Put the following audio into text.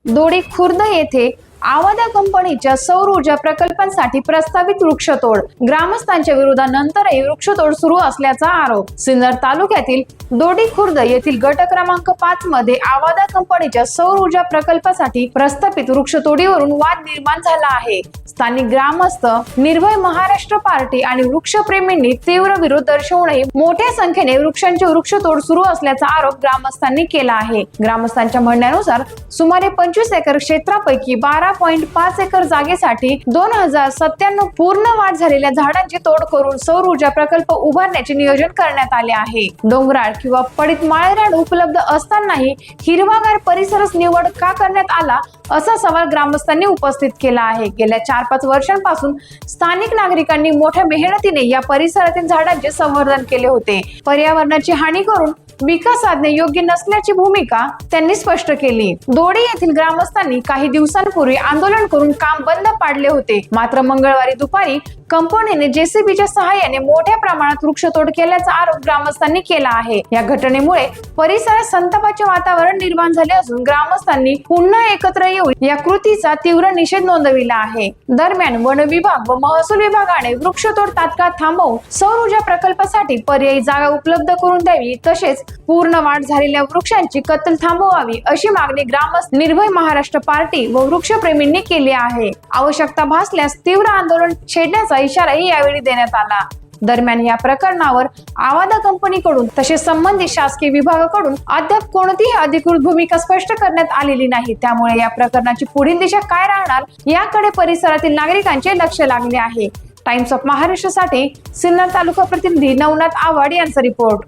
दोडी खुर्द येथे आवादा कंपनीच्या सौर ऊर्जा प्रकल्पांसाठी प्रस्तावित वृक्षतोड, ग्रामस्थांच्या विरोधानंतरही वृक्षतोड सुरू असल्याचा आरोप। सिन्नर तालुक्यातील दोडी खुर्द येथील गट क्रमांक 5 मध्ये आवादा कंपनीच्या सौर ऊर्जा प्रकल्पासाठी प्रस्तावित वृक्षतोडीवरून वाद निर्माण झाला आहे। स्थानिक ग्रामस्थ, निर्भय महाराष्ट्र पार्टी आणि वृक्षप्रेमींनी तीव्र विरोध दर्शवूनही मोठ्या संख्येने वृक्षांची वृक्षतोड सुरू असल्याचा आरोप ग्रामस्थांनी केला आहे। ग्रामस्थांच्या म्हणण्यानुसार सुमारे 25 एकर क्षेत्रापैकी 12.5 एकर जागेसाठी 2097 पूर्ण वाढ झालेल्या झाडांची तोड करून सौर ऊर्जा प्रकल्प उभारण्याचे नियोजन करण्यात आले आहे। डोंगराळ किंवा पडीत माळरान उपलब्ध असतानाही हिरवागार परिसरच निवड का करण्यात आला, असा सवाल ग्रामस्थांनी उपस्थित केला आहे। गेल्या 4-5 वर्षांपासून स्थानिक नागरिकांनी मोठ्या मेहनतीने या परिसरातील झाडांचे संवर्धन केले होते। पर्यावरणाची हानी करून विकास साधणे योग्य नसल्याची भूमिका त्यांनी स्पष्ट केली। दोडी येथील ग्रामस्थांनी काही दिवसांपूर्वी आंदोलन करून काम बंद पाडले होते, मात्र मंगळवारी दुपारी कंपनीने जेसीबीच्या सहाय्याने मोठ्या प्रमाणात वृक्षतोड केल्याचा आरोप ग्रामस्थांनी केला आहे। या घटनेमुळे परिसरात संतापाचे वातावरण निर्माण झाले असून ग्रामस्थांनी पुन्हा एकत्र येऊन या कृतीचा तीव्र निषेध नोंदविला आहे। दरम्यान वन विभाग व महसूल विभागाने वृक्षतोड तात्काळ थांबवून सौर ऊर्जा प्रकल्पासाठी पर्यायी जागा उपलब्ध करून द्यावी, तसेच पूर्ण वाढ झालेल्या वृक्षांची कत्तल थांबवावी, अशी मागणी ग्रामस्थ, निर्भय महाराष्ट्र पार्टी व वृक्षप्रेमींनी केली आहे। आवश्यकता भासल्यास तीव्र आंदोलन छेडण्याचा इशाराही यावेळी देण्यात आला। दरम्यान या प्रकरणावर आवादा कंपनीकडून तसेच संबंधित शासकीय विभागाकडून अद्याप कोणतीही अधिकृत भूमिका स्पष्ट करण्यात आलेली नाही। त्यामुळे या प्रकरणाची पुढील दिशा काय राहणार याकडे परिसरातील नागरिकांचे लक्ष लागले आहे। टाइम्स ऑफ महाराष्ट्रसाठी सिन्नर तालुका प्रतिनिधी नवनाथ आव्हाड यांचा रिपोर्ट।